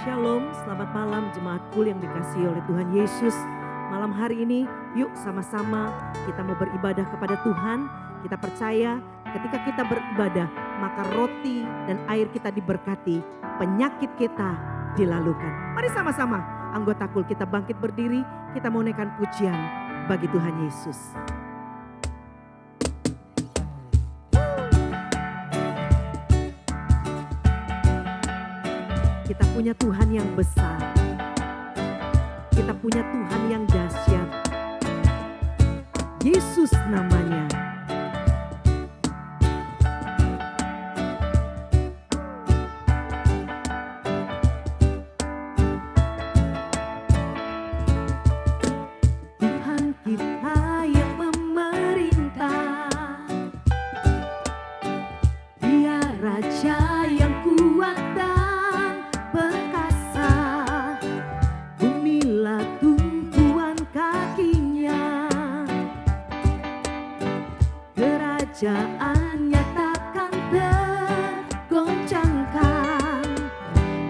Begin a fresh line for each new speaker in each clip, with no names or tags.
Shalom, selamat malam jemaat kul yang dikasihi oleh Tuhan Yesus. Malam hari ini yuk sama-sama kita mau beribadah kepada Tuhan. Kita percaya ketika kita beribadah maka roti dan air kita diberkati, penyakit kita dilalukan. Mari sama-sama anggota kul kita bangkit berdiri, kita mau naikkan pujian bagi Tuhan Yesus. Kita punya Tuhan yang besar. Kita punya Tuhan yang dahsyat. Yesus namanya. Tuhan kita yang memerintah. Dia Raja yang kuat dan perkasa, bumilah tumpuan kakinya, kerajaannya takkan tergoncangkan.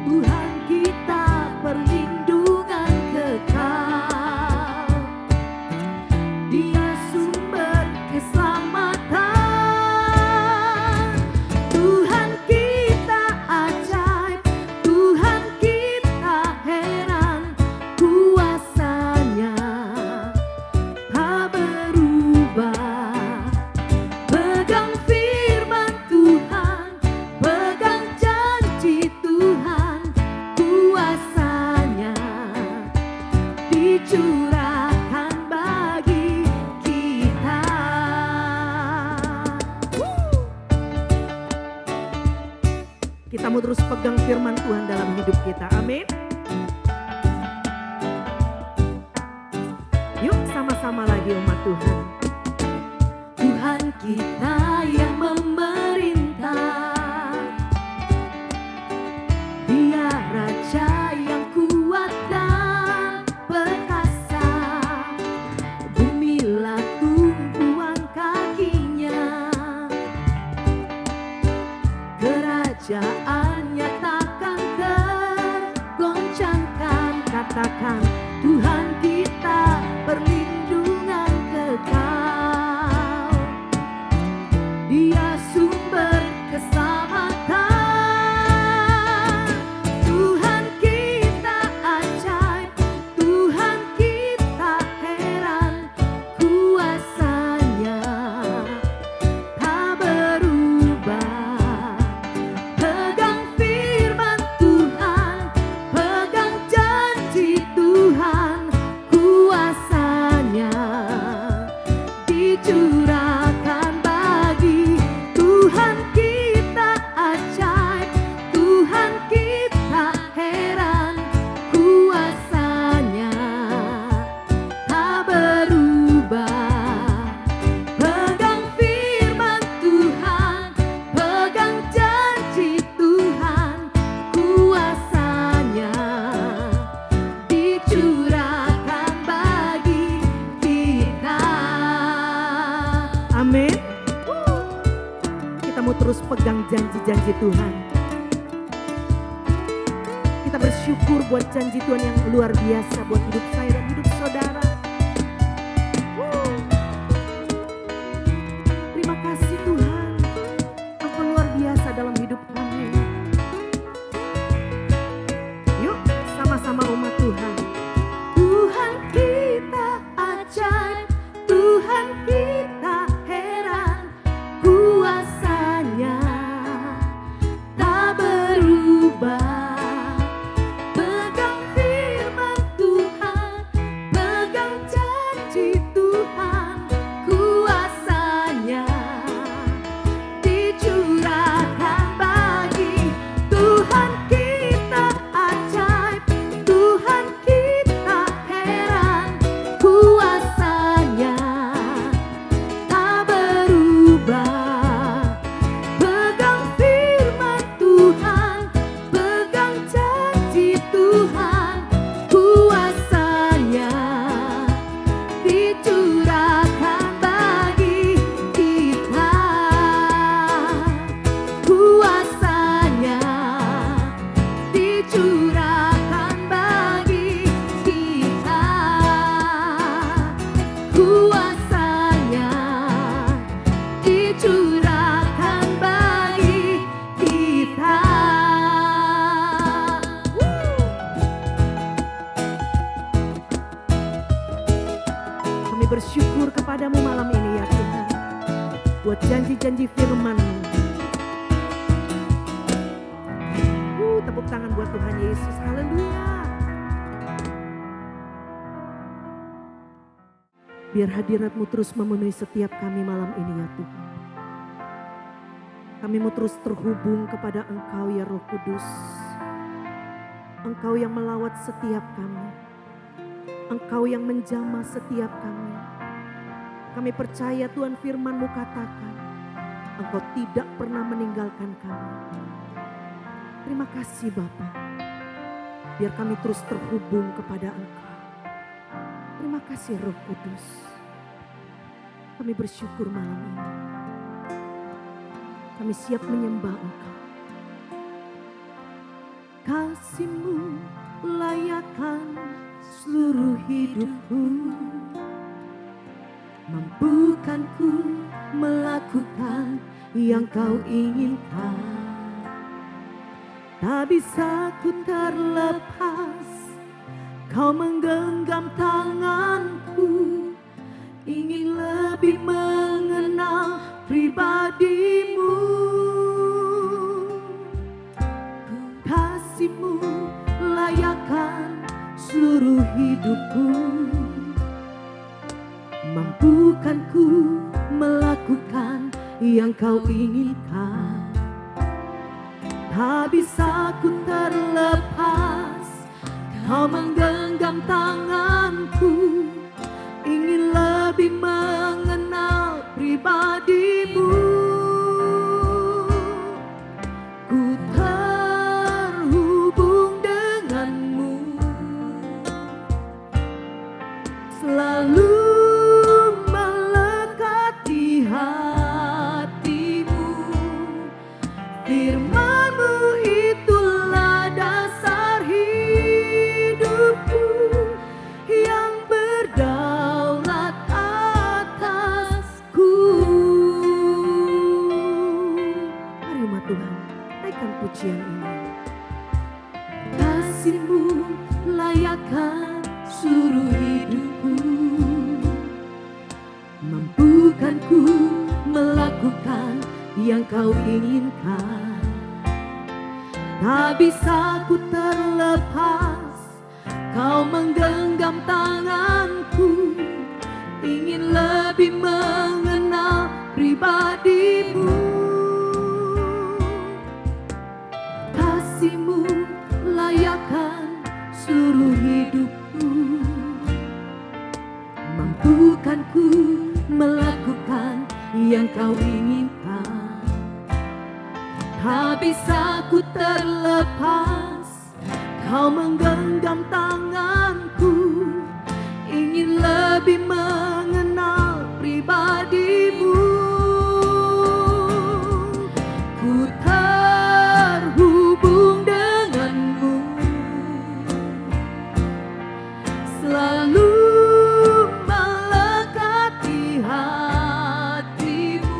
Tuhan kita perlindungan kekal, Dia sumber keselamatan. Tuhan kita ajaib, Tuhan kita heran, kuasanya tak berubah. Pegang firman Tuhan, pegang janji Tuhan, kuasanya dicurahkan bagi kita. Kita mau terus pegang firman Tuhan dalam hidup kita, amin. Yuk sama-sama lagi umat Tuhan. Tuhan kita yang memerintah, Dia Raja yang kuat dan perkasa, bumilah tumpuan kakinya, kerajaannya takkan tergoncangkan. Katakan Tuhan kita perlindungan kekal, Dia sumber keselamatan. Tuhan kita ajaib, Tuhan kita heran, kuasanya tak berubah. Pegang firman Tuhan, pegang janji Tuhan, kuasanya dicurahkan bagi Tuhan kita ajaib, Tuhan kita heran, kuasanya tak berubah. Pegang firman Tuhan, pegang janji Tuhan, kuasanya dicurahkan bagi kita. Amin. Kita mau terus pegang janji-janji Tuhan. Kita bersyukur buat janji Tuhan yang luar biasa buat hidup saya dan hidup saudara. Terima kasih Tuhan, Engkau luar biasa dalam hidup kami. Yuk sama-sama umat Tuhan. Tuhan kita ajaib, Tuhan kita heran, kuasanya tak berubah. Pegang firman Tuhan, pegang janji Tuhan, kuasanya dicurahkan bagi Tuhan kita ajaib, Tuhan kita heran, kuasanya tak berubah. Pegang firman Tuhan, pegang janji Tuhan, kuasanya dicurahkan bagi kita. Kuasanya dicurahkan kepadamu malam ini ya Tuhan. Buat janji-janji firman-Mu. Tepuk tangan buat Tuhan Yesus. Haleluya. Biar hadirat-Mu terus memenuhi setiap kami malam ini ya Tuhan. Kami mau terus terhubung kepada Engkau ya Roh Kudus. Engkau yang melawat setiap kami. Engkau yang menjamah setiap kami. Kami percaya Tuhan firman-Mu katakan, Engkau tidak pernah meninggalkan kami. Terima kasih Bapa. Biar kami terus terhubung kepada Engkau. Terima kasih Roh Kudus. Kami bersyukur malam ini. Kami siap menyembah Engkau. Kasih-Mu layakkan seluruh hidupku. Mampukanku melakukan yang Kau inginkan. Tak bisa ku terlepas, Kau menggenggam tanganku. Ingin lebih mengenal pribadi-Mu. Kasih-Mu layakkan seluruh hidupku. Mampukanku melakukan yang Kau inginkan. Tak bisa ku terlepas, Kau menggenggam tanganku. Ingin lebih mengenal pribadi-Mu. Ku terhubung dengan-Mu. Selalu melekat di hati-Mu. Firman-Mu itulah dasar hidupku yang berdaulat atasku. Mari umat Tuhan, naikkan pujian ini. Kasih-Mu layakkan seluruh hidupku. Mampukanku melakukan yang Kau inginkan. Tak bisa ku terlepas, Kau menggenggam tanganku. Ingin lebih mengenal pribadi-Mu. Kasih-Mu layakkan seluruh hidupku. Mampukanku melakukan yang Kau inginkan. Tak bisa ku terlepas, Kau menggenggam tanganku. Ingin lebih mengenal pribadi-Mu. Ku terhubung dengan-Mu. Selalu melekat di hati-Mu.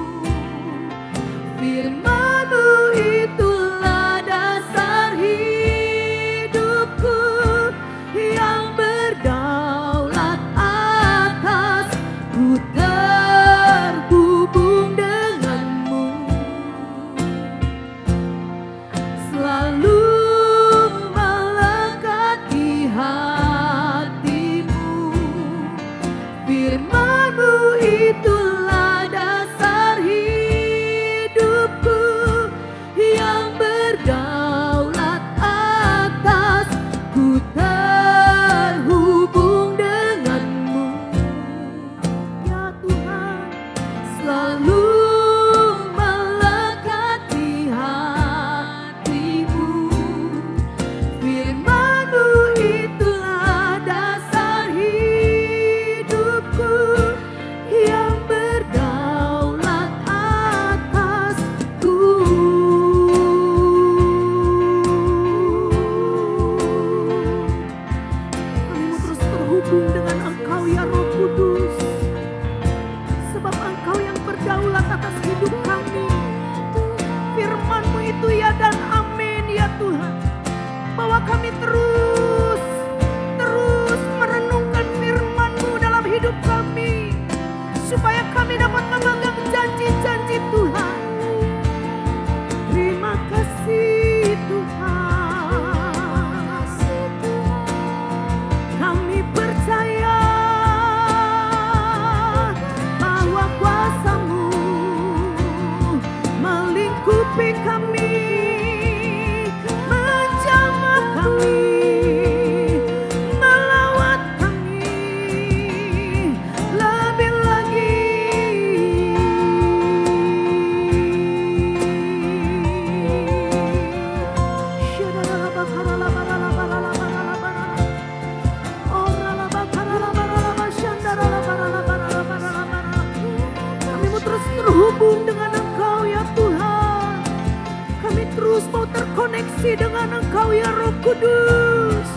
Firman-Mu itulah dasar hidupku yang berdaulat atas. Ku terhubung dengan-Mu. Selalu melekat di hati-Mu. Firman-Mu itulah dasar hidupku yang berdaulat atas. Ku terhubung dengan-Mu. Ya Tuhan, selalu melekat di hati-Mu. Firman-Mu itulah dasar hidupku yang berdaulat atasku. Kami mau terus terhubung dengan Engkau ya Roh Kudus. Sebab Engkau yang berdaulat atas hidup kami. Firman-Mu itu ya dan amin ya Tuhan. Bahwa kami terus merenungkan firman-Mu dalam hidup kami. Supaya koneksi dengan Engkau ya Roh Kudus.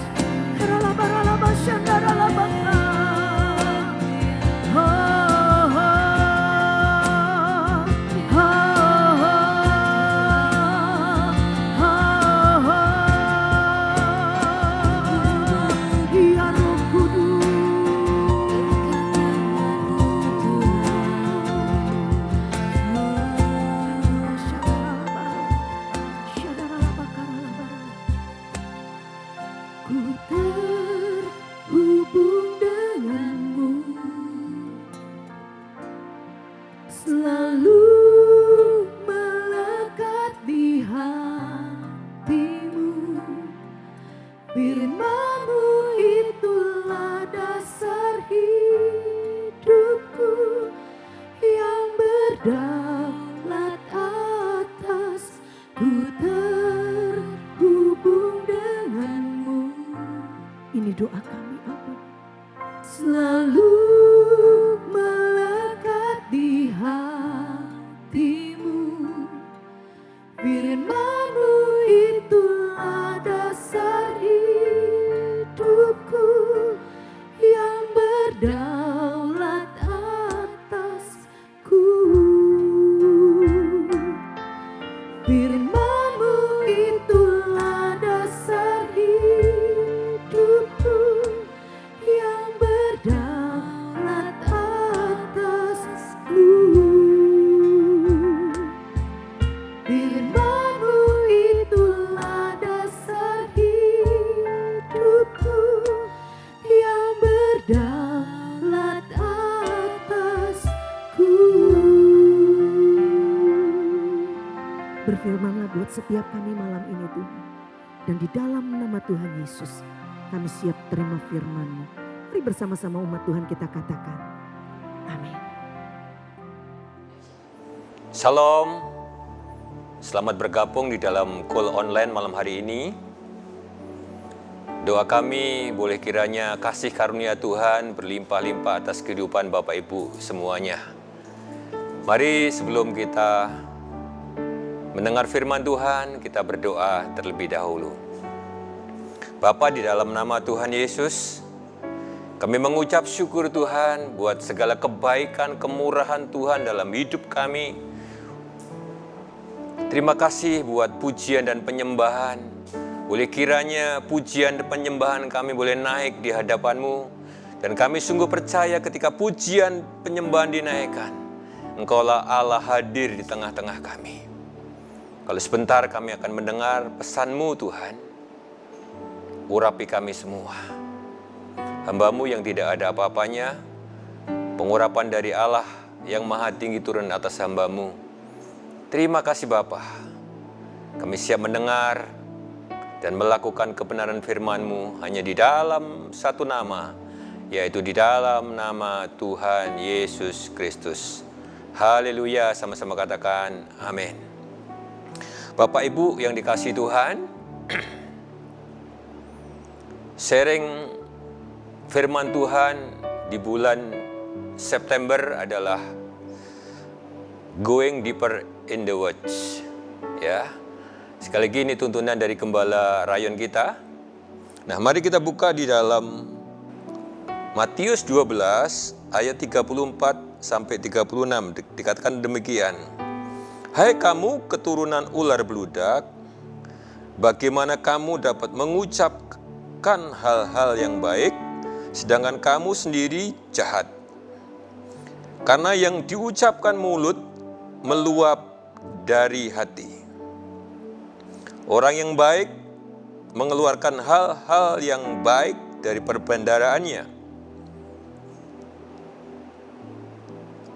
Ini doa kami Bapa. Selalu melekat di hatimu, firman-Mu itulah dasar hidupku yang berdaulat atasku. Firman-Mu itulah dasar hidupku yang berdaulat atasku. Firman-Mu itulah dasar hidupku yang berdaulat atasku. Berfirmanlah buat setiap kami malam ini Tuhan. Dan di dalam nama Tuhan Yesus kami siap terima firman-Mu. Mari bersama-sama umat Tuhan kita katakan. Amin.
Shalom. Selamat bergabung di dalam call online malam hari ini. Doa kami boleh kiranya kasih karunia Tuhan berlimpah-limpah atas kehidupan Bapak Ibu semuanya. Mari sebelum kita mendengar firman Tuhan, kita berdoa terlebih dahulu. Bapa, di dalam nama Tuhan Yesus, kami mengucap syukur Tuhan buat segala kebaikan, kemurahan Tuhan dalam hidup kami. Terima kasih buat pujian dan penyembahan. Boleh kiranya pujian dan penyembahan kami boleh naik di hadapan-Mu. Dan kami sungguh percaya ketika pujian penyembahan dinaikkan, Engkaulah Allah hadir di tengah-tengah kami. Kalau sebentar kami akan mendengar pesan-Mu Tuhan, urapi kami semua. Hamba-Mu yang tidak ada apa-apanya, pengurapan dari Allah yang maha tinggi turun atas hamba-Mu. Terima kasih Bapa. Kami siap mendengar dan melakukan kebenaran firman-Mu hanya di dalam satu nama, yaitu di dalam nama Tuhan Yesus Kristus. Haleluya, sama-sama katakan amin. Bapak Ibu yang dikasihi Tuhan, sharing firman Tuhan di bulan September adalah Going Deeper in the Words. Ya. Sekali lagi ini tuntunan dari Gembala Rayon kita. Nah, mari kita buka di dalam Matius 12 ayat 34 sampai 36. Dikatakan demikian. Hai kamu keturunan ular beludak, bagaimana kamu dapat mengucapkan hal-hal yang baik, sedangkan kamu sendiri jahat? Karena yang diucapkan mulut meluap dari hati. Orang yang baik mengeluarkan hal-hal yang baik dari perbendaraannya.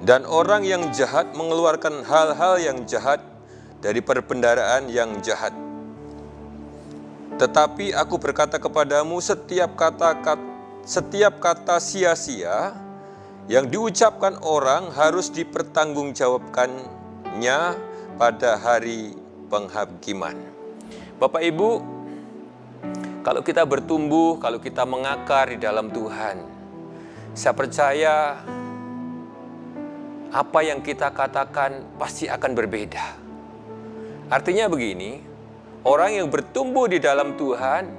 Dan orang yang jahat mengeluarkan hal-hal yang jahat dari perbendaraan yang jahat. Tetapi aku berkata kepadamu, setiap kata sia-sia yang diucapkan orang harus dipertanggungjawabkannya pada hari penghakiman. Bapak Ibu, kalau kita bertumbuh, kalau kita mengakar di dalam Tuhan, saya percaya apa yang kita katakan pasti akan berbeda. Artinya begini, orang yang bertumbuh di dalam Tuhan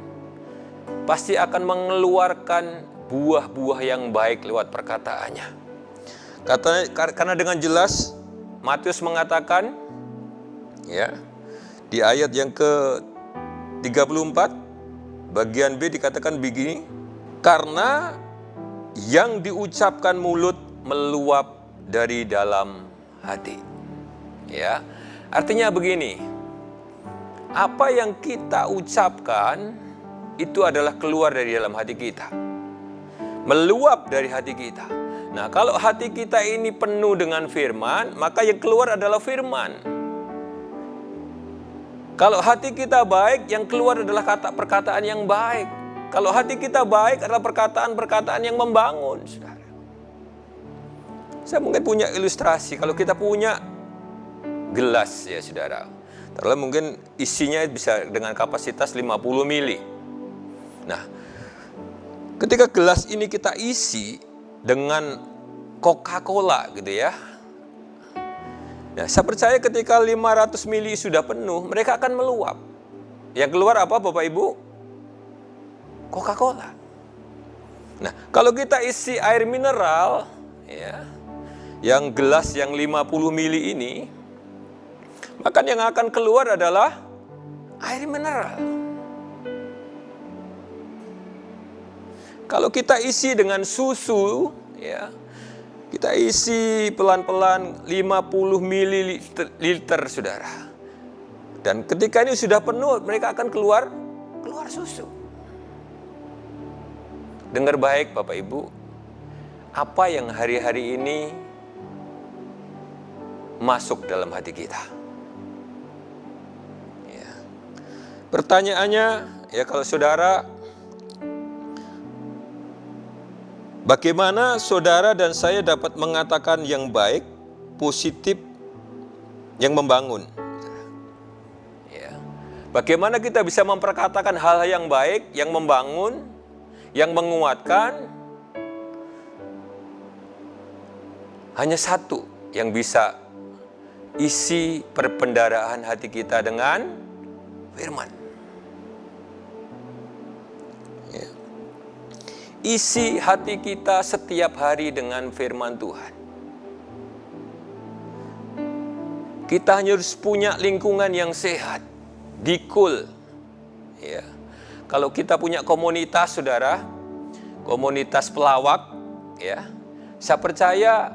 pasti akan mengeluarkan buah-buah yang baik lewat perkataannya. Karena dengan jelas Matius mengatakan, ya, di ayat yang ke-34 bagian B dikatakan begini, karena yang diucapkan mulut meluap dari dalam hati. Ya, artinya begini, apa yang kita ucapkan itu adalah keluar dari dalam hati kita, meluap dari hati kita. Nah, kalau hati kita ini penuh dengan firman, maka yang keluar adalah firman. Kalau hati kita baik, yang keluar adalah perkataan yang baik. Kalau hati kita baik adalah perkataan-perkataan yang membangun, saudara. Saya mungkin punya ilustrasi, kalau kita punya gelas ya saudara, terlalu mungkin isinya bisa dengan kapasitas 50 mili. Nah, ketika gelas ini kita isi dengan Coca-Cola gitu ya. Nah, saya percaya ketika 500 mili sudah penuh, mereka akan meluap. Yang keluar apa Bapak Ibu? Coca-Cola. Nah, kalau kita isi air mineral, ya, yang gelas yang 50 mili ini, maka yang akan keluar adalah air mineral. Kalau kita isi dengan susu, ya, kita isi pelan-pelan 50 mililiter, saudara. Dan ketika ini sudah penuh, mereka akan keluar susu. Dengar baik Bapak Ibu, apa yang hari-hari ini masuk dalam hati kita? Ya. Pertanyaannya, ya kalau saudara, bagaimana saudara dan saya dapat mengatakan yang baik, positif, yang membangun? Ya. Bagaimana kita bisa memperkatakan hal yang baik, yang membangun, yang menguatkan? Hanya satu yang bisa isi perbendaharaan hati kita dengan firman. Ya. Isi hati kita setiap hari dengan firman Tuhan. Kita harus punya lingkungan yang sehat, dikul. Ya. Kalau kita punya komunitas, saudara, komunitas pelawak, ya, saya percaya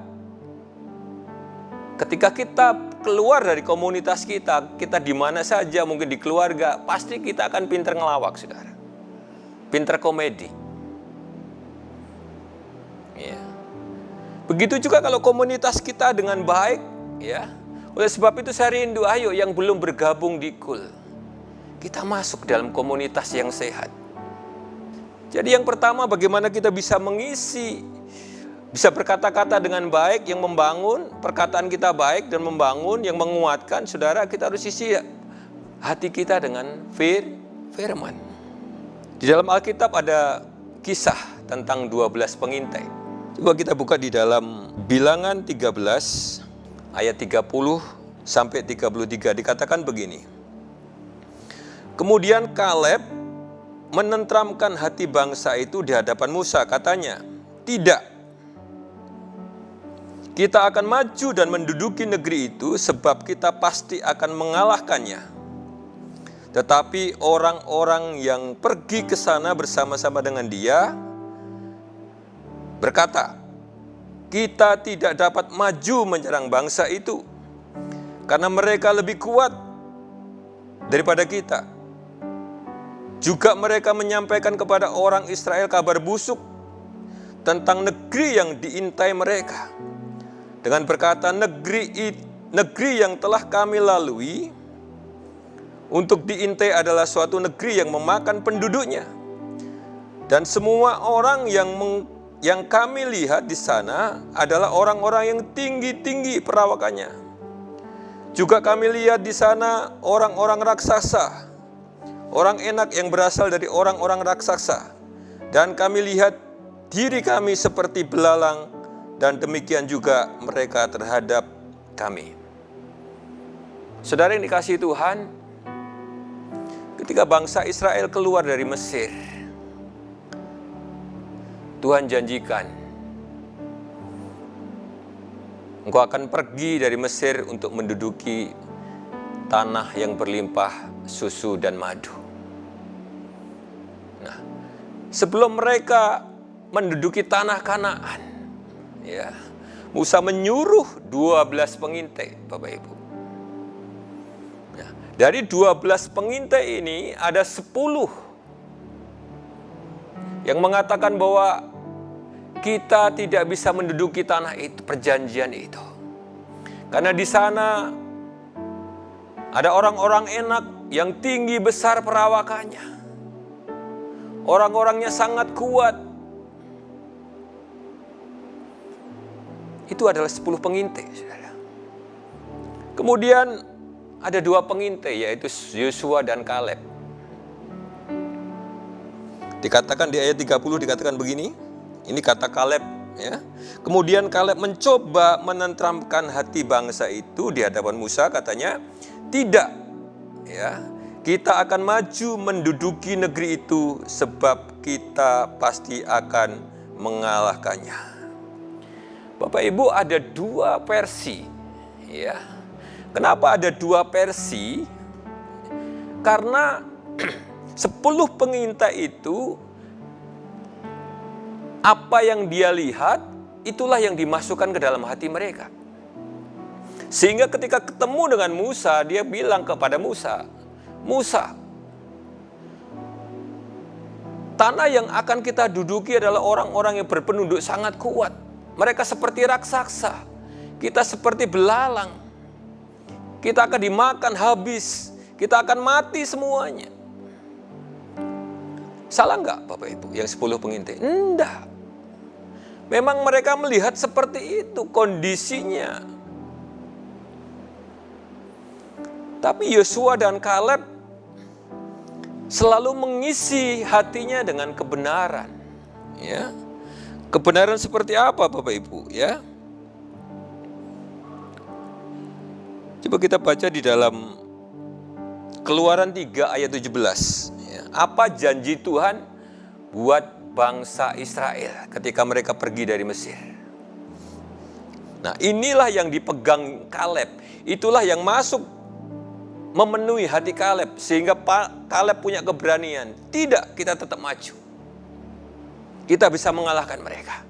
ketika kita keluar dari komunitas kita di mana saja, mungkin di keluarga, pasti kita akan pintar ngelawak, saudara. Pintar komedi. Ya. Begitu juga kalau komunitas kita dengan baik, ya. Oleh sebab itu saya rindu, ayo yang belum bergabung di KUL, kita masuk dalam komunitas yang sehat. Jadi yang pertama, bagaimana kita bisa mengisi, bisa berkata-kata dengan baik, yang membangun, perkataan kita baik dan membangun, yang menguatkan, saudara, kita harus isi hati kita dengan firman. Di dalam Alkitab ada kisah tentang 12 pengintai. Coba kita buka di dalam Bilangan 13 ayat 30 sampai 33, dikatakan begini. Kemudian Kaleb menentramkan hati bangsa itu di hadapan Musa, katanya, "Tidak, kita akan maju dan menduduki negeri itu sebab kita pasti akan mengalahkannya. Tetapi orang-orang yang pergi ke sana bersama-sama dengan dia berkata, kita tidak dapat maju menyerang bangsa itu karena mereka lebih kuat daripada kita. Juga mereka menyampaikan kepada orang Israel kabar busuk tentang negeri yang diintai mereka, dengan berkata, negeri yang telah kami lalui untuk diintai adalah suatu negeri yang memakan penduduknya. Dan semua orang yang kami lihat di sana adalah orang-orang yang tinggi-tinggi perawakannya. Juga kami lihat di sana orang-orang raksasa, orang enak yang berasal dari orang-orang raksasa. Dan kami lihat diri kami seperti belalang, dan demikian juga mereka terhadap kami." Saudara yang dikasihi Tuhan, Ketika bangsa Israel keluar dari Mesir, Tuhan janjikan, engkau akan pergi dari Mesir untuk menduduki tanah yang berlimpah susu dan madu. Nah, sebelum mereka menduduki tanah Kanaan, ya, Musa menyuruh 12 pengintai, Bapak Ibu. Ya, dari 12 pengintai ini ada 10 yang mengatakan bahwa kita tidak bisa menduduki tanah itu, perjanjian itu. Karena di sana ada orang-orang enak yang tinggi besar perawakannya. Orang-orangnya sangat kuat. Itu adalah 10 pengintai, saudara. Kemudian ada 2 pengintai, yaitu Yosua dan Kaleb. Dikatakan di ayat 30 dikatakan begini. Ini kata Kaleb, ya. Kemudian Kaleb mencoba menenteramkan hati bangsa itu di hadapan Musa, katanya, "Tidak, ya. Kita akan maju menduduki negeri itu sebab kita pasti akan mengalahkannya." Bapak Ibu, ada 2 versi, ya. Kenapa ada 2 versi? Karena 10 pengintai itu, apa yang dia lihat, itulah yang dimasukkan ke dalam hati mereka. Sehingga ketika ketemu dengan Musa, dia bilang kepada Musa, "Musa, tanah yang akan kita duduki adalah orang-orang yang berpenduduk sangat kuat. Mereka seperti raksasa, kita seperti belalang. Kita akan dimakan habis, kita akan mati semuanya." Salah enggak Bapak Ibu yang 10 pengintai? Enggak. Memang mereka melihat seperti itu kondisinya. Tapi Yosua dan Kaleb selalu mengisi hatinya dengan kebenaran. Ya. Kebenaran seperti apa Bapak Ibu? Ya. Coba kita baca di dalam Keluaran 3 ayat 17. Ya. Apa janji Tuhan buat bangsa Israel ketika mereka pergi dari Mesir? Nah, inilah yang dipegang Kaleb. Itulah yang masuk memenuhi hati Kaleb, sehingga Kaleb punya keberanian. Tidak, kita tetap maju. Kita bisa mengalahkan mereka.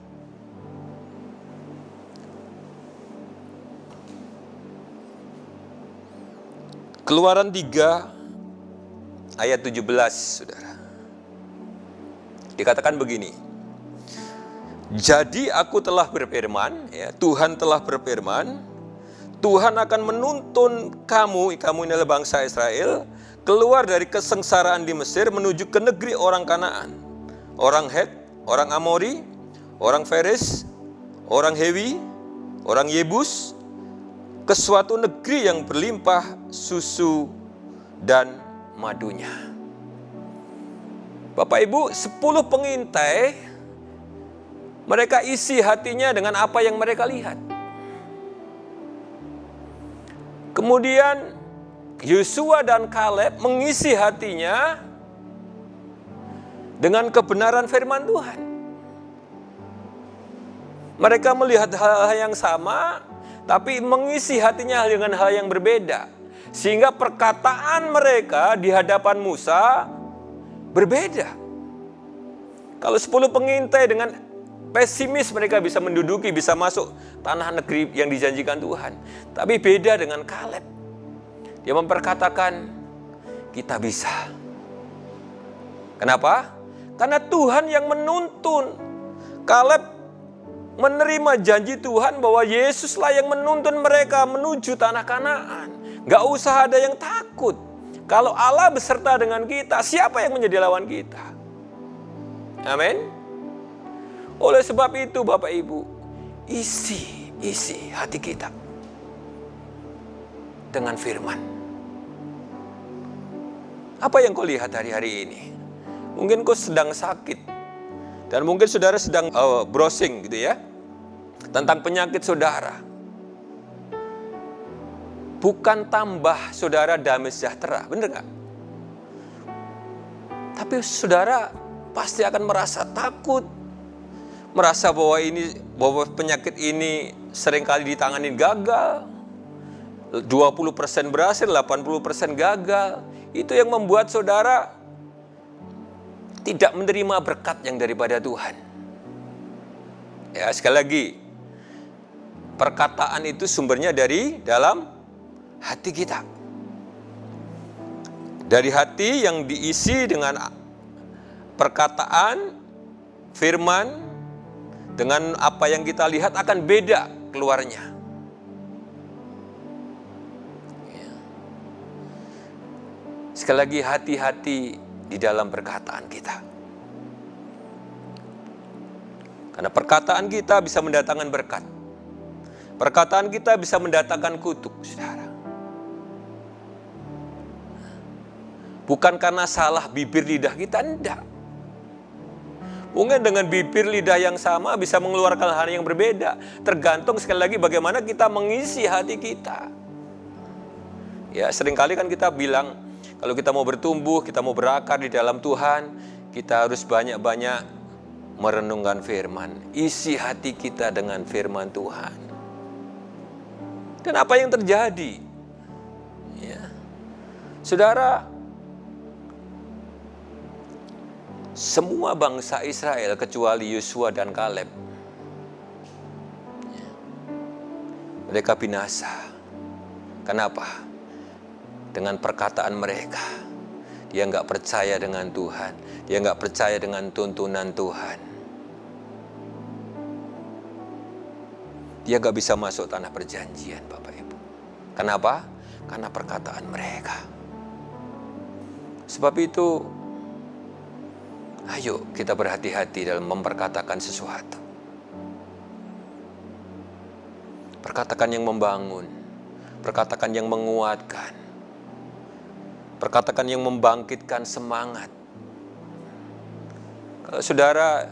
Keluaran 3 ayat 17, saudara. Dikatakan begini, "Jadi aku telah berfirman," ya, Tuhan telah berfirman, "Tuhan akan menuntun kamu ini adalah bangsa Israel, keluar dari kesengsaraan di Mesir menuju ke negeri orang Kanaan, orang Het, orang Amori, orang Feris, orang Hewi, orang Yebus, ke suatu negeri yang berlimpah susu dan madunya." Bapak Ibu, 10 pengintai, mereka isi hatinya dengan apa yang mereka lihat. Kemudian Yosua dan Kaleb mengisi hatinya dengan kebenaran firman Tuhan. Mereka melihat hal-hal yang sama, tapi mengisi hatinya dengan hal yang berbeda. Sehingga perkataan mereka di hadapan Musa berbeda. Kalau 10 pengintai dengan pesimis mereka bisa menduduki, bisa masuk tanah negeri yang dijanjikan Tuhan. Tapi beda dengan Kaleb. Dia memperkatakan, kita bisa. Kenapa? Karena Tuhan yang menuntun. Kaleb menerima janji Tuhan bahwa Yesuslah yang menuntun mereka menuju tanah Kanaan. Gak usah ada yang takut. Kalau Allah beserta dengan kita, siapa yang menjadi lawan kita? Amin. Oleh sebab itu Bapak Ibu, isi hati kita dengan firman. Apa yang kau lihat hari-hari ini? Mungkin kau sedang sakit. Dan mungkin saudara sedang browsing gitu ya. Tentang penyakit saudara. Bukan tambah saudara damai sejahtera, benar gak? Tapi saudara pasti akan merasa takut. Merasa bahwa penyakit ini seringkali ditangani gagal. 20% berhasil, 80% gagal. Itu yang membuat saudara tidak menerima berkat yang daripada Tuhan. Ya, sekali lagi, perkataan itu sumbernya dari dalam hati kita. Dari hati yang diisi dengan perkataan, firman, dengan apa yang kita lihat akan beda keluarnya. Sekali lagi, hati-hati di dalam perkataan kita. Karena perkataan kita bisa mendatangkan berkat. Perkataan kita bisa mendatangkan kutuk, saudara. Bukan karena salah bibir lidah kita, enggak. Mungkin dengan bibir lidah yang sama bisa mengeluarkan hal yang berbeda. Tergantung sekali lagi bagaimana kita mengisi hati kita. Ya, seringkali kan kita bilang, kalau kita mau bertumbuh, kita mau berakar di dalam Tuhan, kita harus banyak-banyak merenungkan firman. Isi hati kita dengan firman Tuhan. Dan apa yang terjadi? Ya. Saudara, semua bangsa Israel kecuali Yosua dan Kaleb, mereka binasa. Kenapa? Dengan perkataan mereka. Dia nggak percaya dengan Tuhan. Dia nggak percaya dengan tuntunan Tuhan. Dia nggak bisa masuk tanah perjanjian, Bapak Ibu. Kenapa? Karena perkataan mereka. Sebab itu, ayo kita berhati-hati dalam memperkatakan sesuatu. Perkatakan yang membangun, perkatakan yang menguatkan, perkatakan yang membangkitkan semangat. Kalau saudara,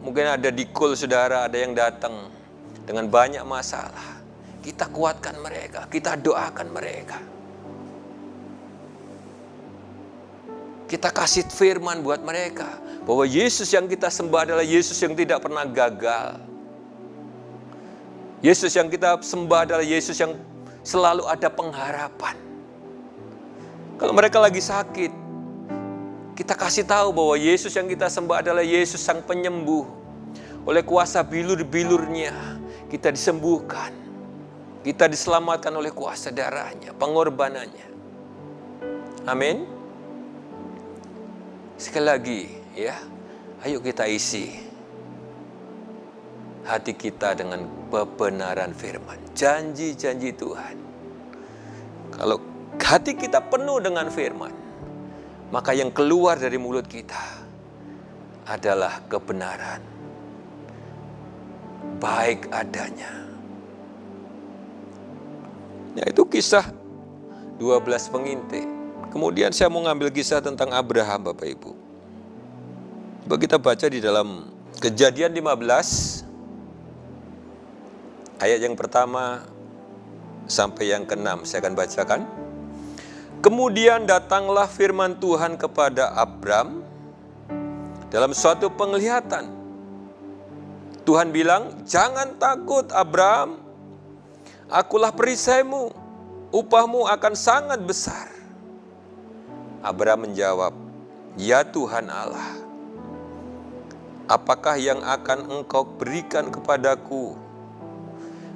mungkin ada di call saudara, ada yang datang dengan banyak masalah, kita kuatkan mereka, kita doakan mereka. Kita kasih firman buat mereka bahwa Yesus yang kita sembah adalah Yesus yang tidak pernah gagal. Yesus yang kita sembah adalah Yesus yang selalu ada pengharapan. Kalau mereka lagi sakit, kita kasih tahu bahwa Yesus yang kita sembah adalah Yesus sang penyembuh. Oleh kuasa bilur-bilurnya kita disembuhkan. Kita diselamatkan oleh kuasa darahnya, pengorbanannya. Amin. Sekali lagi, ya, ayo kita isi hati kita dengan kebenaran firman, janji-janji Tuhan. Kalau hati kita penuh dengan firman, maka yang keluar dari mulut kita adalah kebenaran, baik adanya. Ya, itu kisah 12 pengintai. Kemudian saya mau ngambil kisah tentang Abraham, Bapak Ibu. Coba kita baca di dalam Kejadian 15, ayat yang pertama sampai yang ke-6. Saya akan bacakan. Kemudian datanglah firman Tuhan kepada Abram dalam suatu penglihatan. Tuhan bilang, "Jangan takut Abram, akulah perisaimu, upahmu akan sangat besar." Abram menjawab, "Ya Tuhan Allah, apakah yang akan Engkau berikan kepadaku?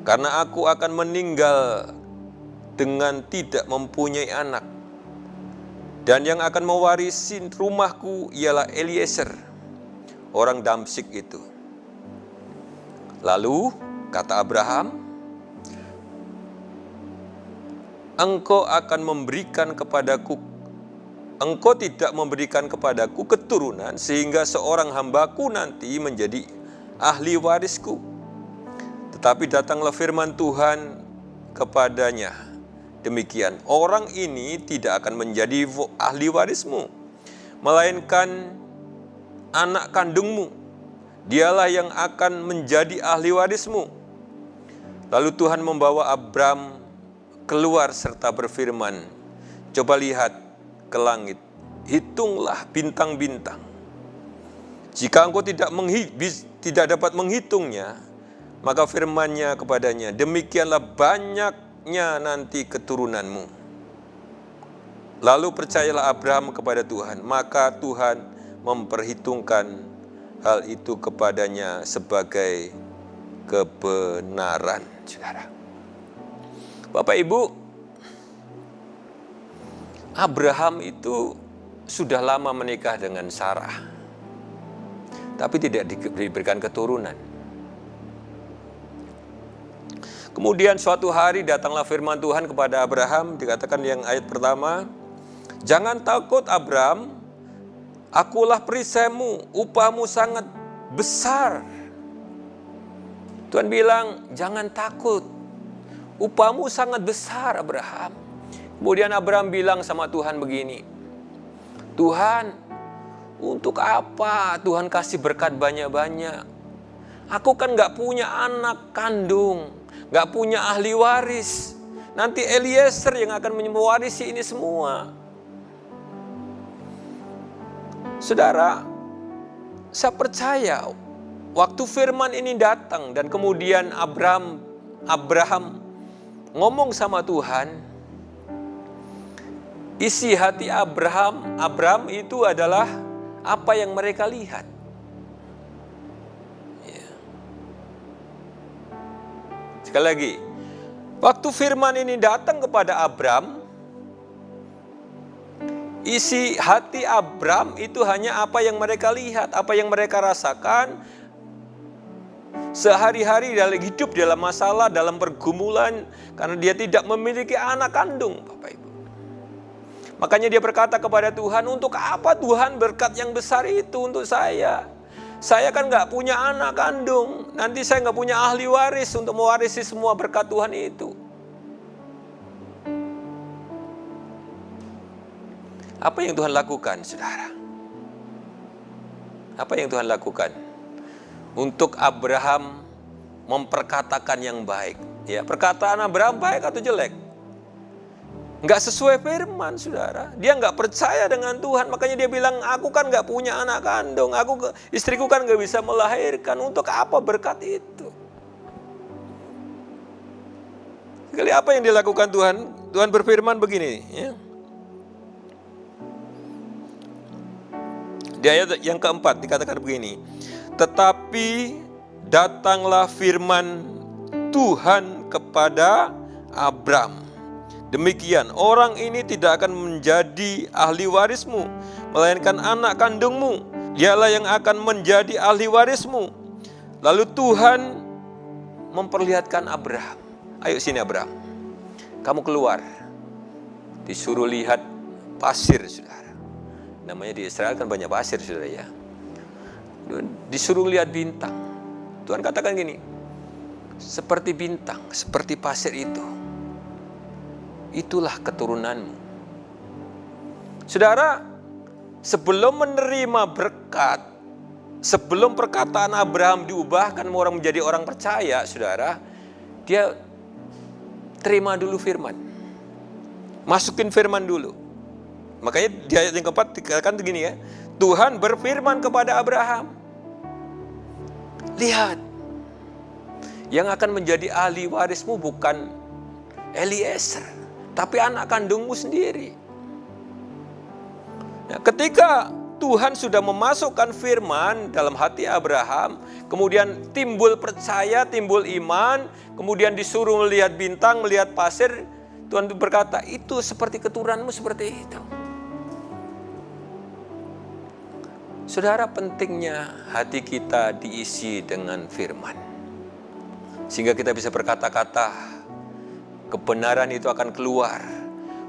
Karena aku akan meninggal dengan tidak mempunyai anak. Dan yang akan mewarisi rumahku ialah Eliezer, orang Damsyik itu." Lalu kata Abraham, Engkau tidak memberikan kepadaku keturunan sehingga seorang hambaku nanti menjadi ahli warisku. Tetapi datanglah firman Tuhan kepadanya, demikian, orang ini tidak akan menjadi ahli warismu, melainkan anak kandungmu. Dialah yang akan menjadi ahli warismu. Lalu Tuhan membawa Abram keluar serta berfirman, "Coba lihat ke langit, hitunglah bintang-bintang. Jika engkau tidak dapat menghitungnya, maka firman-Nya kepadanya, demikianlah banyaknya nanti keturunanmu. Lalu percayalah Abraham kepada Tuhan, maka Tuhan memperhitungkan hal itu kepadanya sebagai kebenaran. Saudara, Bapak Ibu, Abraham itu sudah lama menikah dengan Sarah, tapi tidak diberikan keturunan. Kemudian suatu hari datanglah firman Tuhan kepada Abraham, dikatakan yang ayat pertama, jangan takut Abraham, akulah perisaimu, upahmu sangat besar. Tuhan bilang, jangan takut, upahmu sangat besar Abraham. Kemudian Abraham bilang sama Tuhan begini, Tuhan, untuk apa Tuhan kasih berkat banyak-banyak? Aku kan gak punya anak kandung, gak punya ahli waris. Nanti Eliezer yang akan mewarisi ini semua. Saudara, saya percaya waktu firman ini datang dan kemudian Abraham ngomong sama Tuhan, isi hati Abraham itu adalah apa yang mereka lihat. Ya. Sekali lagi, waktu firman ini datang kepada Abraham, isi hati Abraham itu hanya apa yang mereka lihat, apa yang mereka rasakan. Sehari-hari dalam hidup, dalam masalah, dalam pergumulan, karena dia tidak memiliki anak kandung, Bapak Ibu. Makanya dia berkata kepada Tuhan, untuk apa Tuhan berkat yang besar itu untuk saya? Saya kan gak punya anak kandung, nanti saya gak punya ahli waris untuk mewarisi semua berkat Tuhan itu. Apa yang Tuhan lakukan, saudara? Apa yang Tuhan lakukan? Untuk Abraham memperkatakan yang baik. Ya, perkataan Abraham baik atau jelek? Nggak sesuai firman, saudara. Dia nggak percaya dengan Tuhan. Makanya dia bilang, aku kan nggak punya anak kandung. Istriku kan nggak bisa melahirkan. Untuk apa berkat itu? Sekali apa yang dilakukan Tuhan? Tuhan berfirman begini. Ya. Di ayat yang keempat dikatakan begini. Tetapi datanglah firman Tuhan kepada Abraham. Demikian, orang ini tidak akan menjadi ahli warismu, melainkan anak kandungmu. Dialah yang akan menjadi ahli warismu. Lalu Tuhan memperlihatkan Abraham. Ayo sini Abraham, kamu keluar. Disuruh lihat pasir, saudara. Namanya di Israel kan banyak pasir, saudara ya. Disuruh lihat bintang. Tuhan katakan gini, seperti bintang, seperti pasir itu. Itulah keturunanmu. Saudara, sebelum menerima berkat, sebelum perkataan Abraham diubahkan orang menjadi orang percaya, saudara, dia terima dulu firman. Masukin firman dulu. Makanya di ayat yang keempat dikatakan begini ya, Tuhan berfirman kepada Abraham, lihat, yang akan menjadi ahli warismu bukan Eliezer, tapi anak kandungmu sendiri. Nah, ketika Tuhan sudah memasukkan firman dalam hati Abraham, kemudian timbul percaya, timbul iman, kemudian disuruh melihat bintang, melihat pasir, Tuhan berkata, itu seperti keturunanmu seperti itu. Saudara, pentingnya hati kita diisi dengan firman. Sehingga kita bisa berkata-kata, kebenaran itu akan keluar.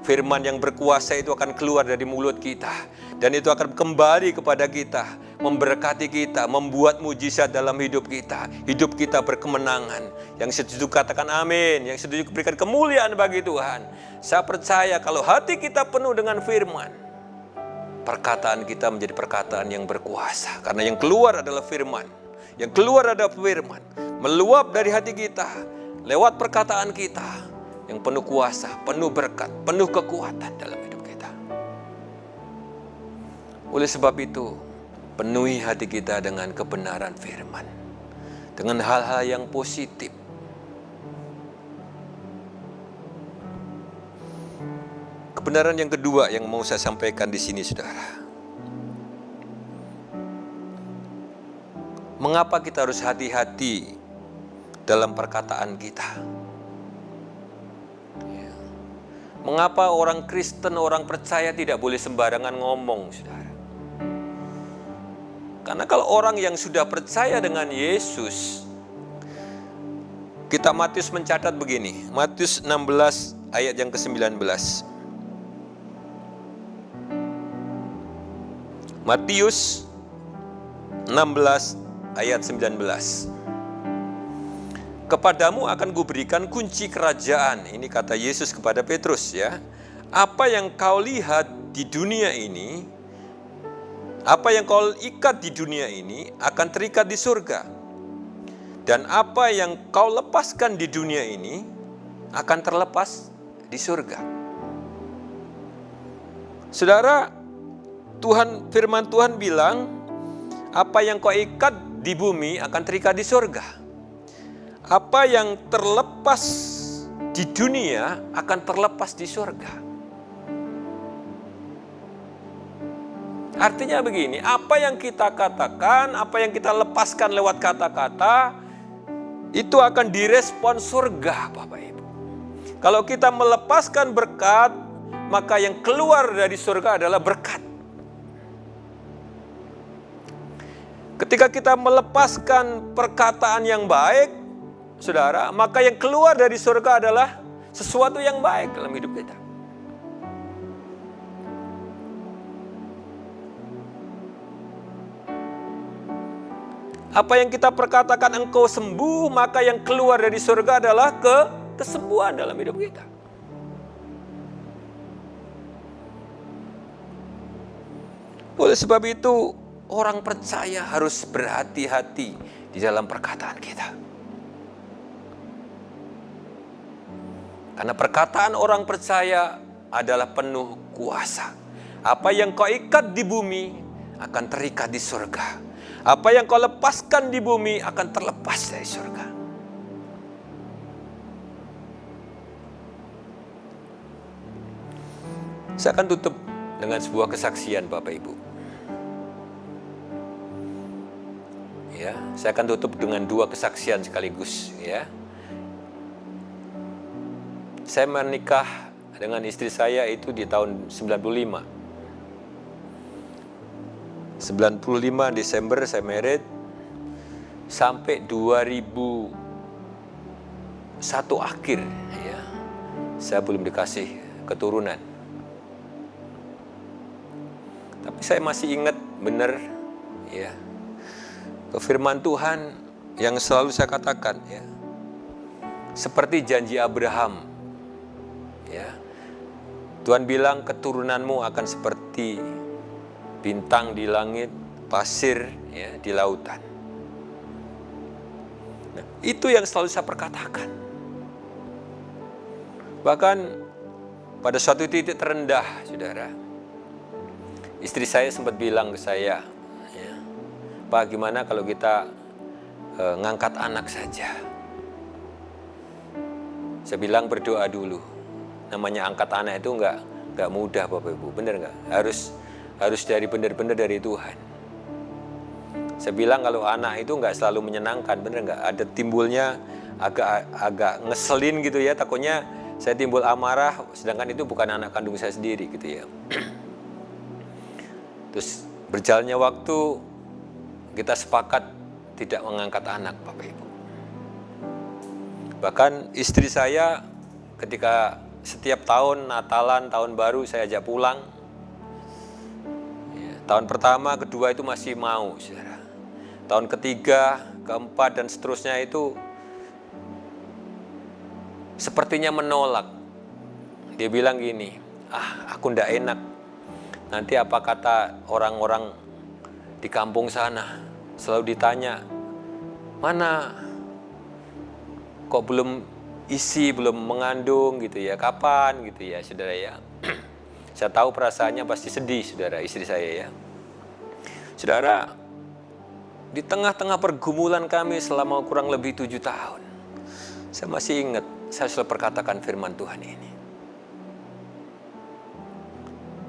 Firman yang berkuasa itu akan keluar dari mulut kita. Dan itu akan kembali kepada kita, memberkati kita, membuat mujizat dalam hidup kita. Hidup kita berkemenangan. Yang setuju katakan amin. Yang setuju berikan kemuliaan bagi Tuhan. Saya percaya kalau hati kita penuh dengan firman, perkataan kita menjadi perkataan yang berkuasa. Karena yang keluar adalah firman. Yang keluar adalah firman. Meluap dari hati kita, lewat perkataan kita, yang penuh kuasa, penuh berkat, penuh kekuatan dalam hidup kita. Oleh sebab itu, penuhi hati kita dengan kebenaran firman, dengan hal-hal yang positif. Kebenaran yang kedua yang mau saya sampaikan di sini, saudara. Mengapa kita harus hati-hati dalam perkataan kita? Mengapa orang Kristen, orang percaya tidak boleh sembarangan ngomong, saudara? Karena kalau orang yang sudah percaya dengan Yesus, kita Matius mencatat begini, Matius 16 ayat yang ke-19. Matius 16 ayat 19. Kepadamu akan kuberikan kunci kerajaan. Ini kata Yesus kepada Petrus, ya. Apa yang kau lihat di dunia ini, apa yang kau ikat di dunia ini akan terikat di surga. Dan apa yang kau lepaskan di dunia ini akan terlepas di surga. Saudara, firman Tuhan bilang, apa yang kau ikat di bumi akan terikat di surga. Apa yang terlepas di dunia akan terlepas di surga. Artinya begini, apa yang kita katakan, apa yang kita lepaskan lewat kata-kata, itu akan direspon surga, Bapak Ibu. Kalau kita melepaskan berkat, maka yang keluar dari surga adalah berkat. Ketika kita melepaskan perkataan yang baik, saudara, maka yang keluar dari surga adalah sesuatu yang baik dalam hidup kita. Apa yang kita perkatakan, engkau sembuh, maka yang keluar dari surga adalah kesembuhan dalam hidup kita. Oleh sebab itu, orang percaya harus berhati-hati di dalam perkataan kita. Karena perkataan orang percaya adalah penuh kuasa. Apa yang kau ikat di bumi akan terikat di surga. Apa yang kau lepaskan di bumi akan terlepas dari surga. Saya akan tutup dengan sebuah kesaksian, Bapak Ibu. Ya, saya akan tutup dengan 2 kesaksian sekaligus, ya. Saya menikah dengan istri saya itu di tahun 95. 95 Desember saya married, sampai 2001 akhir, ya, saya belum dikasih keturunan. Tapi saya masih ingat benar, ya, firman Tuhan yang selalu saya katakan, ya, seperti janji Abraham, ya, Tuhan bilang keturunanmu akan seperti bintang di langit, pasir, ya, di lautan. Nah, itu yang selalu saya perkatakan. Bahkan pada suatu titik terendah, saudara, istri saya sempat bilang ke saya, ya, Pak, gimana kalau kita ngangkat anak saja? Saya bilang berdoa dulu. Namanya angkat anak itu nggak mudah, Bapak Ibu, bener nggak? Harus dari benar-benar dari Tuhan. Saya bilang kalau anak itu nggak selalu menyenangkan, bener nggak? Ada timbulnya agak ngeselin gitu ya, takutnya saya timbul amarah, sedangkan itu bukan anak kandung saya sendiri gitu ya. Terus berjalannya waktu, kita sepakat tidak mengangkat anak, Bapak Ibu. Bahkan istri saya ketika setiap tahun Natalan, tahun baru saya ajak pulang. Ya, tahun pertama, kedua itu masih mau, saudara. Tahun ketiga, keempat, dan seterusnya itu sepertinya menolak. Dia bilang gini, aku ndak enak. Nanti apa kata orang-orang di kampung sana, selalu ditanya, mana kok belum isi, belum mengandung gitu ya, kapan gitu ya, saudara ya. Saya tahu perasaannya pasti sedih, saudara, istri saya ya. Saudara, di tengah-tengah pergumulan kami selama kurang lebih 7 tahun, saya masih ingat, saya selalu perkatakan firman Tuhan ini.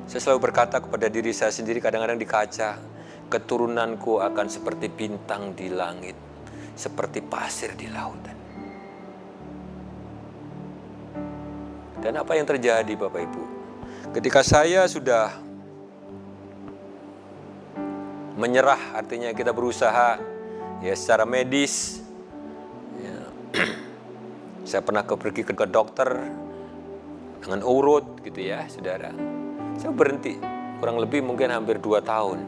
Saya selalu berkata kepada diri saya sendiri kadang-kadang di kaca, keturunanku akan seperti bintang di langit, seperti pasir di lautan. Dan apa yang terjadi Bapak Ibu? Ketika saya sudah menyerah, artinya kita berusaha ya secara medis. Ya. Saya pernah pergi ke dokter dengan urut gitu ya, saudara. Saya berhenti kurang lebih mungkin hampir 2 tahun.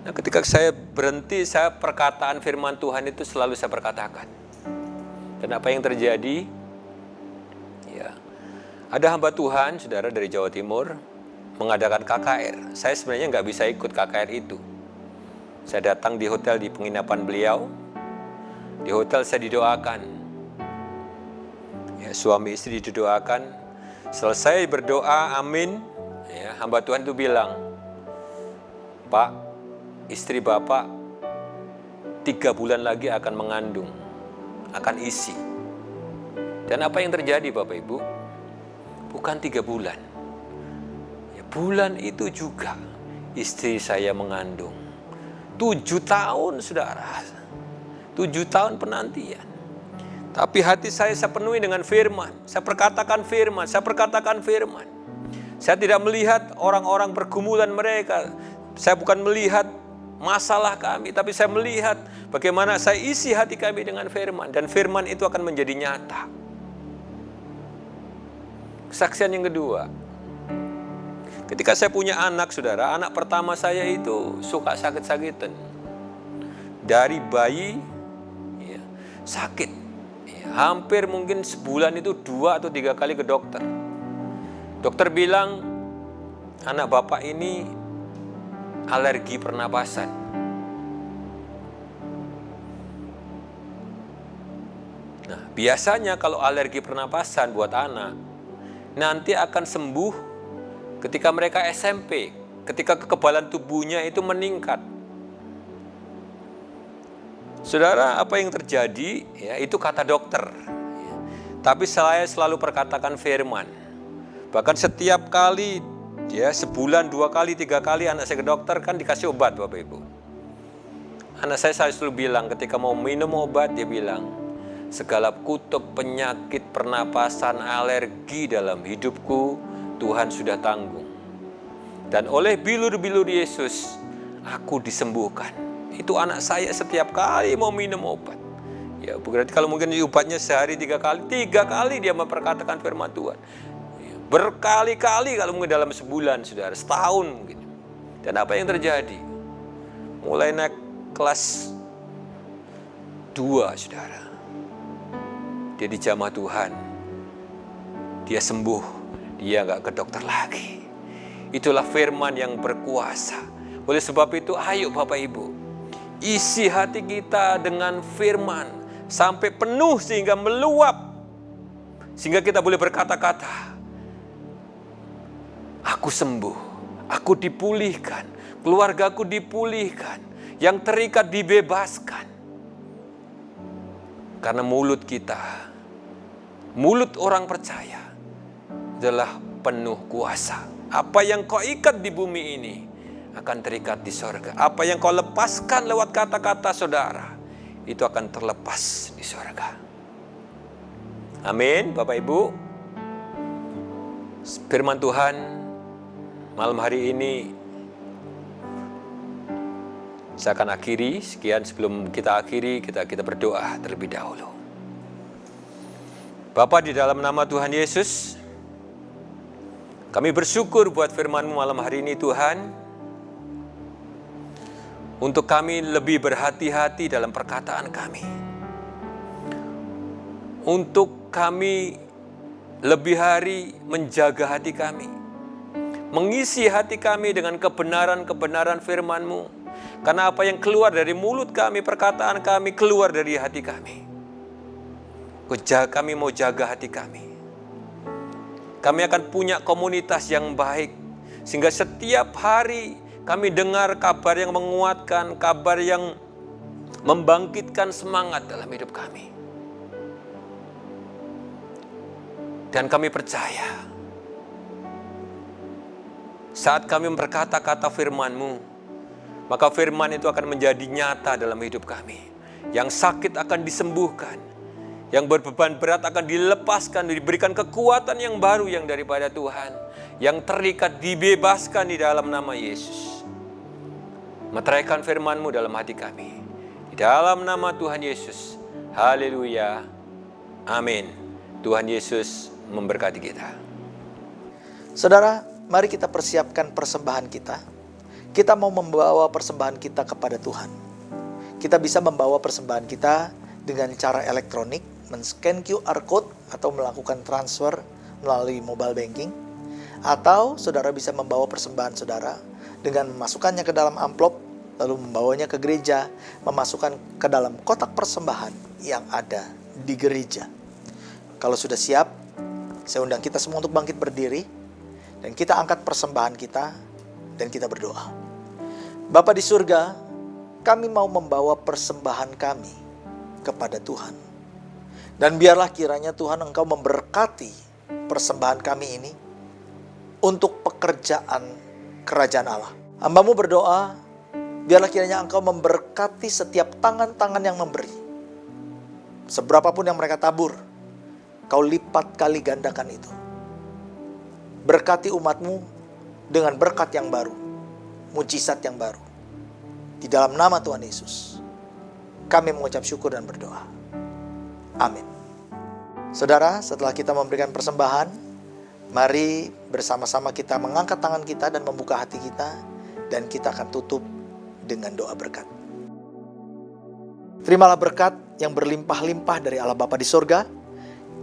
Nah, ketika saya berhenti, saya perkataan firman Tuhan itu selalu saya perkatakan. Dan apa yang terjadi? Ya, ada hamba Tuhan, saudara dari Jawa Timur, mengadakan KKR. Saya sebenarnya nggak bisa ikut KKR itu. Saya datang di hotel di penginapan beliau. Di hotel saya didoakan. Ya, suami istri didoakan. Selesai berdoa, amin. Ya, hamba Tuhan itu bilang, Pak, istri Bapak 3 bulan lagi akan mengandung, akan isi. Dan apa yang terjadi Bapak Ibu? Bukan 3 bulan. Bulan itu juga istri saya mengandung. 7 tahun saudara. 7 tahun penantian. Tapi hati saya penuhi dengan firman. Saya perkatakan firman. Saya tidak melihat orang-orang pergumulan mereka. Saya bukan melihat masalah kami. Tapi saya melihat bagaimana saya isi hati kami dengan firman. Dan firman itu akan menjadi nyata. Kesaksian yang kedua. Ketika saya punya anak, saudara, anak pertama saya itu suka sakit-sakitan. Dari bayi, ya, sakit. Ya, hampir mungkin sebulan itu 2 atau 3 kali ke dokter. Dokter bilang, anak Bapak ini alergi pernapasan. Nah, biasanya kalau alergi pernapasan buat anak, nanti akan sembuh ketika mereka SMP, ketika kekebalan tubuhnya itu meningkat. Saudara, apa yang terjadi? Ya, itu kata dokter. Ya. Tapi saya selalu perkatakan firman. Bahkan setiap kali, ya sebulan 2 kali, 3 kali anak saya ke dokter kan dikasih obat Bapak Ibu. Anak saya selalu bilang ketika mau minum obat, dia bilang, segala kutuk penyakit pernapasan alergi dalam hidupku, Tuhan sudah tanggung. Dan oleh bilur-bilur Yesus, aku disembuhkan. Itu anak saya setiap kali mau minum obat. Ya, berarti kalau mungkin obatnya sehari 3 kali, 3 kali dia memperkatakan firman Tuhan. Berkali-kali kalau mungkin dalam sebulan, saudara, setahun mungkin. Dan apa yang terjadi? Mulai naik kelas 2, saudara. Dia dijamah Tuhan. Dia sembuh. Dia nggak ke dokter lagi. Itulah firman yang berkuasa. Oleh sebab itu, ayo Bapak Ibu, isi hati kita dengan firman sampai penuh sehingga meluap, sehingga kita boleh berkata-kata, aku sembuh, aku dipulihkan, keluargaku dipulihkan, yang terikat dibebaskan. Karena mulut kita, mulut orang percaya adalah penuh kuasa. Apa yang kau ikat di bumi ini akan terikat di sorga. Apa yang kau lepaskan lewat kata-kata saudara, itu akan terlepas di sorga. Amin, Bapak Ibu. Firman Tuhan malam hari ini saya akan akhiri. Sekian, sebelum kita akhiri, kita berdoa terlebih dahulu. Bapa, di dalam nama Tuhan Yesus, kami bersyukur buat firman-Mu malam hari ini Tuhan. Untuk kami lebih berhati-hati dalam perkataan kami. Untuk kami lebih hari menjaga hati kami. Mengisi hati kami dengan kebenaran-kebenaran firman-Mu. Karena apa yang keluar dari mulut kami, perkataan kami, keluar dari hati kami. Kami mau jaga hati kami. Kami akan punya komunitas yang baik. Sehingga setiap hari kami dengar kabar yang menguatkan, kabar yang membangkitkan semangat dalam hidup kami. Dan kami percaya, saat kami berkata-kata firman-Mu, maka firman itu akan menjadi nyata dalam hidup kami. Yang sakit akan disembuhkan, yang berbeban berat akan dilepaskan, diberikan kekuatan yang baru yang daripada Tuhan. Yang terikat dibebaskan di dalam nama Yesus. Meteraikan firman-Mu dalam hati kami. Di dalam nama Tuhan Yesus. Haleluya. Amin. Tuhan Yesus memberkati kita.
Saudara, mari kita persiapkan persembahan kita. Kita mau membawa persembahan kita kepada Tuhan. Kita bisa membawa persembahan kita dengan cara elektronik, men-scan QR code atau melakukan transfer melalui mobile banking. Atau saudara bisa membawa persembahan saudara dengan memasukkannya ke dalam amplop, lalu membawanya ke gereja, memasukkan ke dalam kotak persembahan yang ada di gereja. Kalau sudah siap, saya undang kita semua untuk bangkit berdiri, dan kita angkat persembahan kita, dan kita berdoa. Bapa di surga, kami mau membawa persembahan kami kepada Tuhan. Dan biarlah kiranya Tuhan Engkau memberkati persembahan kami ini untuk pekerjaan kerajaan Allah. Hamba-Mu berdoa, biarlah kiranya Engkau memberkati setiap tangan-tangan yang memberi. Seberapapun yang mereka tabur, Kau lipat kali gandakan itu. Berkati umat-Mu dengan berkat yang baru, mujizat yang baru. Di dalam nama Tuhan Yesus, kami mengucap syukur dan berdoa. Amin. Saudara, setelah kita memberikan persembahan, mari bersama-sama kita mengangkat tangan kita dan membuka hati kita, dan kita akan tutup dengan doa berkat. Terimalah berkat yang berlimpah-limpah dari Allah Bapa di sorga,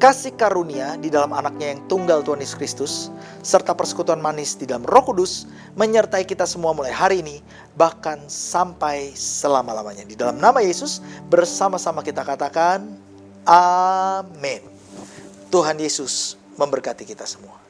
kasih karunia di dalam anaknya yang tunggal Tuhan Yesus Kristus, serta persekutuan manis di dalam Roh Kudus, menyertai kita semua mulai hari ini, bahkan sampai selama-lamanya. Di dalam nama Yesus, bersama-sama kita katakan, Amin. Tuhan Yesus memberkati kita semua.